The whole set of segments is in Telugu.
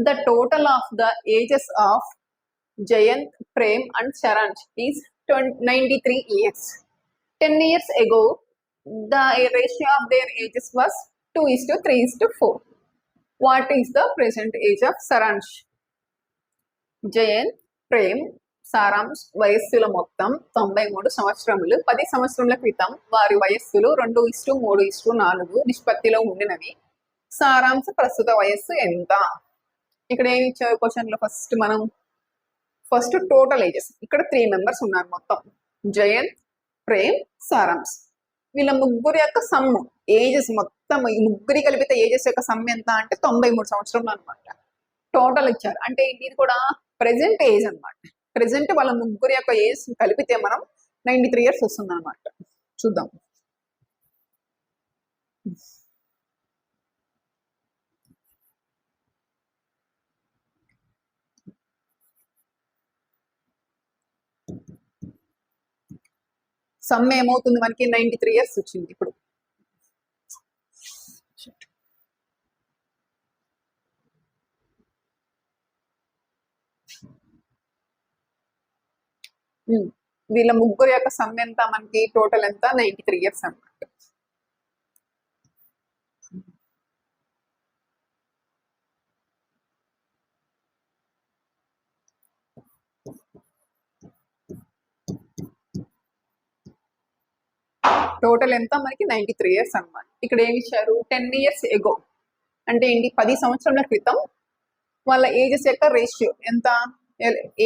The total of the ages of Jayant, Prem and Saransh is 93 years. 10 years ago, the ratio of their ages was 2:3:4. What is the present age of Saransh? Jayant, Prem, Saransh వయస్సుల మొత్తం 93 సంవత్సరములు. 10 సంవత్సరముల క్రితం వారి వయస్సులు 2:3:4 నిష్పత్తిలో ఉండినవి. సారాంశ ప్రస్తుత వయస్సు ఎంత? ఇక్కడ ఏమి ఇచ్చారు క్వశ్చన్ లో? First total ages. ఇక్కడ 3 మెంబర్స్ ఉన్నారు మొత్తం. జయంత్, ప్రేమ్, సారాంశ్. వీళ్ళ ముగ్గురు యొక్క సమ్ ఏజెస్ మొత్తం, ఈ ముగ్గురి కలిపితే ఏజెస్ యొక్క సమ్ ఎంత అంటే 93 సంవత్సరంలో అనమాట. టోటల్ ఇచ్చారు అంటే ఇది కూడా ప్రెసెంట్ ఏజ్ అనమాట. ప్రెసెంట్ వాళ్ళ ముగ్గురు యొక్క ఏజ్ కలిపితే మనం 93 ఇయర్స్ వస్తుంది అనమాట. చూద్దాం. సమ్ ఏమవుతుంది మనకి? 93 ఇయర్స్ వచ్చింది. ఇప్పుడు వీళ్ళ ముగ్గురు యొక్క సమ్ ఎంత మనకి? టోటల్ ఎంత? 93 ఇయర్స్ అన్నమాట. టోటల్ ఎంత మనకి? 93 ఇయర్స్ అన్నమాట. ఇక్కడ ఏమి ఇచ్చారు? 10 ఇయర్స్ ఎగో అంటే ఏంటి? 10 సంవత్సరాల క్రితం వాళ్ళ ఏజెస్ యొక్క రేషియో ఎంత?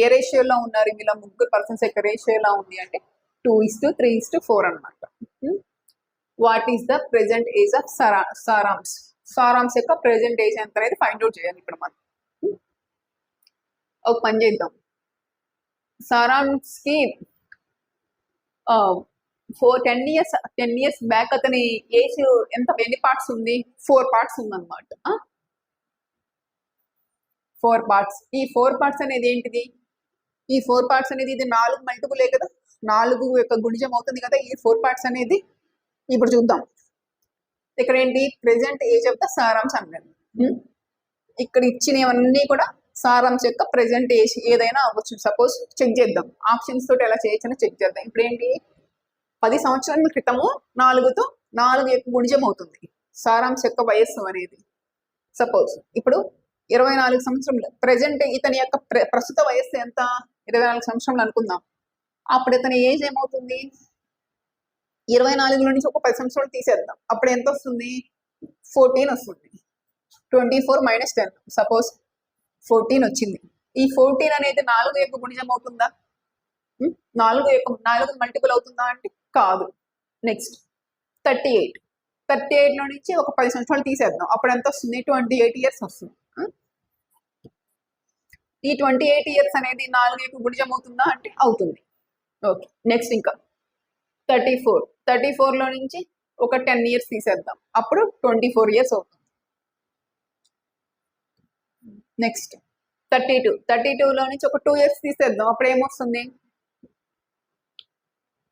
ఏ రేషియోలో ఉన్నారు? వీళ్ళ ముగ్గురు పర్సన్స్ యొక్క రేషియో ఎలా ఉంది అంటే 2:3:4 అనమాట. What is the present age of Saransh? Saransh యొక్క ప్రెసెంట్ ఏజ్ ఎంత అనేది ఫైండ్ అవుట్ చేయాలి ఇప్పుడు మనం. ఒక పని చేద్దాం. సారాంశ్ కి 10 ఇయర్స్ బ్యాక్ అతని ఏజ్ ఎంత? ఎన్ని పార్ట్స్ ఉంది? 4 పార్ట్స్ ఉందన్నమాట. 4 పార్ట్స్. ఈ 4 పార్ట్స్ అనేది ఏంటిది? ఈ 4 పార్ట్స్ అనేది ఇది 4 మల్టిపులే కదా, 4 యొక్క గుణిజం అవుతుంది కదా ఈ 4 పార్ట్స్ అనేది. ఇప్పుడు చూద్దాం. ఇక్కడ ఏంటి? Present age of the Saransh అన్నది. ఇక్కడ ఇచ్చినవన్నీ కూడా సారాంశ్ యొక్క ప్రెసెంట్ ఏజ్ ఏదైనా అవ్వచ్చు. సపోజ్ చెక్ చేద్దాం. ఆప్షన్స్ తోటి ఎలా చేయొచ్చని చెక్ చేద్దాం. ఇప్పుడు ఏంటి? 10 సంవత్సరాల క్రితము 4తో 4 యొక్క గుణిజం అవుతుంది సారాంశ్ యొక్క వయస్సు అనేది. సపోజ్ ఇప్పుడు 24 సంవత్సరంలో ప్రెసెంట్ ఇతని యొక్క ప్రస్తుత వయస్సు ఎంత? 24 సంవత్సరంలో అనుకుందాం. అప్పుడు ఇతని ఏజ్ ఏమవుతుంది? 24లో నుంచి ఒక 10 సంవత్సరాలు తీసేద్దాం. అప్పుడు ఎంత వస్తుంది? 14 వస్తుంది. 24 - 10 సపోజ్ 14 వచ్చింది. ఈ 14 అనేది 4 యొక్క గుణిజం అవుతుందా? 4 మల్టిపుల్ అవుతుందా అంటే కాదు. నెక్స్ట్ 38లో నుంచి ఒక 10 సంవత్సరాలు తీసేద్దాం. అప్పుడు ఎంత వస్తుంది? 28 ఇయర్స్ వస్తుంది. ఈ 28 ఇయర్స్ అనేది 4 యొక్క గుణిజం అవుతుందా అంటే అవుతుంది. ఓకే. నెక్స్ట్ ఇంకా 34లో నుంచి ఒక 10 ఇయర్స్ తీసేద్దాం. అప్పుడు 24 ఇయర్స్ అవుతుంది. నెక్స్ట్ 32లో నుంచి ఒక 2 ఇయర్స్ తీసేద్దాం. అప్పుడు ఏమొస్తుంది?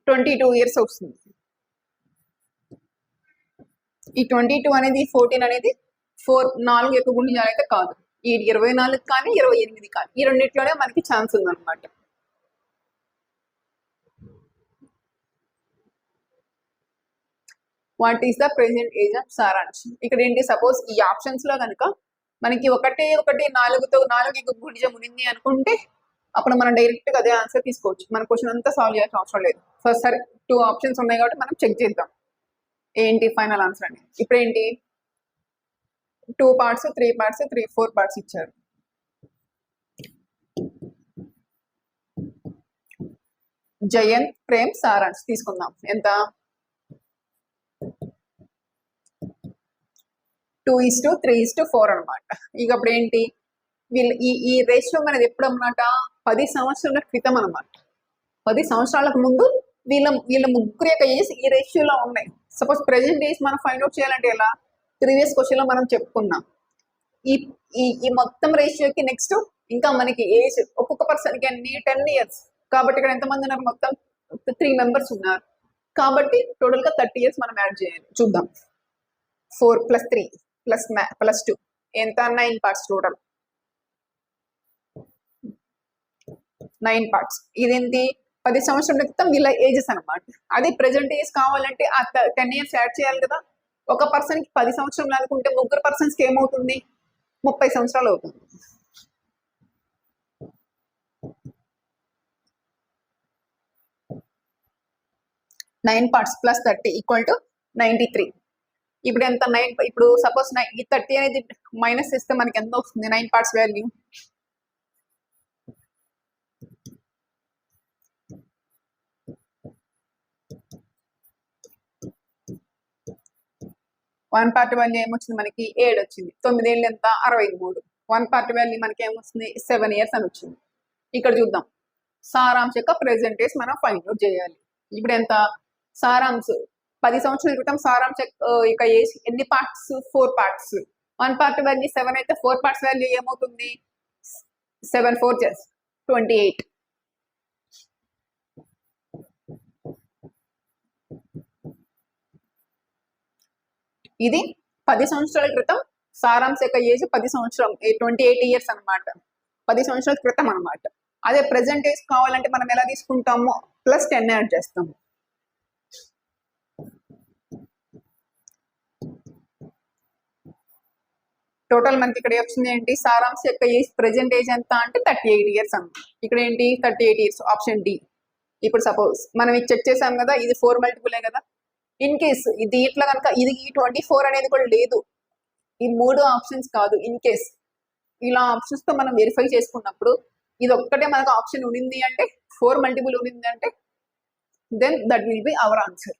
22 ఇయర్స్ వస్తుంది. ఈ 22 అనేది 14 అనేది 4 యొక్క గుణిజాలు అయితే కాదు. ఈ 24 కానీ 28 కానీ ఈ రెండిట్లోనే మనకి ఛాన్స్ ఉందన్నమాట. What is the present age of Saransh? ఇక్కడ ఏంటి? సపోజ్ ఈ ఆప్షన్స్ లో కనుక మనకి 4తో 4 యొక్క గుణిజం ఉంది అనుకుంటే అప్పుడు మనం డైరెక్ట్ గా అదే ఆన్సర్ తీసుకోవచ్చు. మన క్వశ్చన్ అంతా సాల్వ్ చేయాల్సిన అవసరం లేదు. ఫస్ట్ సరే 2 ఆప్షన్స్ ఉన్నాయి కాబట్టి మనం చెక్ చేద్దాం ఏంటి ఫైనల్ ఆన్సర్ అని. ఇప్పుడు ఏంటి? 2 పార్ట్స్, 3 పార్ట్స్, 4 పార్ట్స్ ఇచ్చారు. జయంత్, ప్రేమ్, సారాంశ్ తీసుకుందాం. ఎంత? 2:3:4 అనమాట. ఇక అప్పుడు ఏంటి? వీళ్ళు ఈ రేషియో మనది ఎప్పుడు అన్నమాట? 10 సంవత్సరాల క్రితం అనమాట. 10 సంవత్సరాలకు ముందు వీళ్ళ ముగ్గురు యొక్క ఏజ్ ఈ రేషియోలో ఉన్నాయి. సపోజ్ ప్రెసెంట్ ఏజ్ మనం ఫైండ్ అవుట్ చేయాలంటే ఎలా? ప్రీవియస్ క్వశ్చన్ లో మనం చెప్పుకున్నాం. ఈ మొత్తం రేషియోకి నెక్స్ట్ ఇంకా మనకి ఏజ్ ఒక్కొక్క పర్సన్ కి అన్ని 10 ఇయర్స్ కాబట్టి ఇక్కడ ఎంతమంది ఉన్నారు? మొత్తం 3 మెంబర్స్ ఉన్నారు కాబట్టి టోటల్ గా 30 ఇయర్స్ మనం యాడ్ చేయాలి. చూద్దాం. 4 + 3 + 2 ఎంత? 9 పార్ట్స్ టోటల్. 9 పార్ట్స్. ఇదేంటి 10 సంవత్సరాల క్రితం వీళ్ళ ఏజెస్ అనమాట. అది ప్రెజెంట్ ఏజ్ కావాలంటే ఆ 10 ఇయర్స్ యాడ్ చేయాలి కదా. ఒక పర్సన్కి 10 సంవత్సరాలు అనుకుంటే ముగ్గురు పర్సన్స్కి ఏమవుతుంది, 30 సంవత్సరాలు అవుతుంది. Nine parts plus 30 equal to 93. ఇప్పుడు ఎంత 9, ఇప్పుడు సపోజ్ ఈ 30 అనేది మైనస్ చేస్తే మనకి ఎంత వస్తుంది 9 parts value? One part value ఏమొచ్చింది మనకి 7 వచ్చింది. 9 ఏళ్ళు ఎంత 63. వన్ పార్ట్ వాల్యూ మనకి ఏమొస్తుంది 7 ఇయర్స్ అని వచ్చింది. ఇక్కడ చూద్దాం సారాంశ యొక్క ప్రెజెంటేజ్ మనం ఫైండ్ అవుట్ చేయాలి. ఇప్పుడు ఎంత సారాంశ 10 సంవత్సరాల క్రితం సారాంశ ఇక ఏజ్ ఎన్ని parts 4 parts. One part value 7 అయితే 4 పార్ట్స్ వాల్యూ ఏమవుతుంది 7 4 28. ఇది 10 సంవత్సరాల క్రితం సారాంశ యొక్క ఏజ్ 10 సంవత్సరం 28 ఇయర్స్ అనమాట. 10 సంవత్సరాల క్రితం అనమాట. అదే ప్రెజెంట్ ఏజ్ కావాలంటే మనం ఎలా తీసుకుంటాము ప్లస్ 10 యాడ్ చేస్తాము. టోటల్ మనకి ఇక్కడ వచ్చింది ఏంటి సారాంశ యొక్క ఏజ్ ప్రెజెంట్ ఏజ్ ఎంత అంటే 38 ఇయర్స్ అన్నమాట. ఇక్కడ ఏంటి 38 ఇయర్స్ ఆప్షన్ డి. ఇప్పుడు సపోజ్ మనం ఇది చెక్ చేసాం కదా, ఇది 4 మల్టిపులే కదా. ఇన్ కేస్ ఇది ఇట్లా కనుక ఇది 24 అనేది కూడా లేదు, ఈ 3 ఆప్షన్స్ కాదు, ఇన్ కేస్ ఇలా ఆప్షన్స్ తో మనం వెరిఫై చేసుకున్నప్పుడు ఇది ఒక్కటే మనకు ఆప్షన్ ఉండింది అంటే 4 మల్టిపుల్ ఉండింది అంటే then that will be our answer.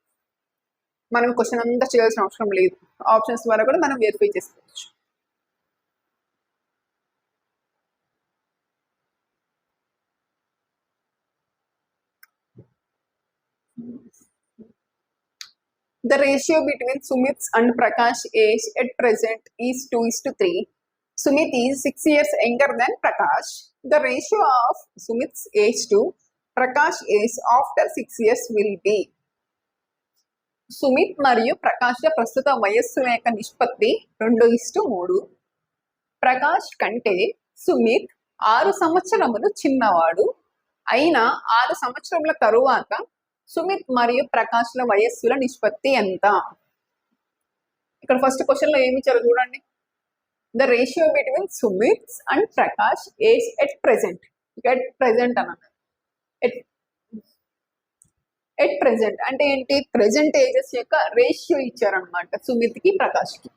మనం క్వశ్చన్ అంతా చేయాల్సిన అవసరం లేదు, ఆప్షన్స్ ద్వారా కూడా మనం వెరిఫై చేసుకోవచ్చు. The ratio between Sumit's and Prakash's age at present is 2:3. Sumit is 6 years younger than Prakash. The ratio of Sumit's age to Prakash's age after 6 years will be. Sumit మరియు ప్రకాష్ ప్రస్తుత వయస్సుల యొక్క నిష్పత్తి 2:3. ప్రకాష్ కంటే సుమిత్ 6 సంవత్సరములు చిన్నవాడు. అయినా 6 సంవత్సరముల తరువాత సుమిత్ మరియు ప్రకాష్ల వయస్సుల నిష్పత్తి ఎంత? ఇక్కడ ఫస్ట్ క్వశ్చన్ లో ఏమి ఇచ్చారు చూడండి. The ratio between Sumit and Prakash age at present. At present అన్నమాట. ఎట్ ప్రెసెంట్ అంటే ఏంటి, ప్రెసెంట్ ఏజెస్ యొక్క రేషియో ఇచ్చారనమాట సుమిత్ కి ప్రకాష్ కి.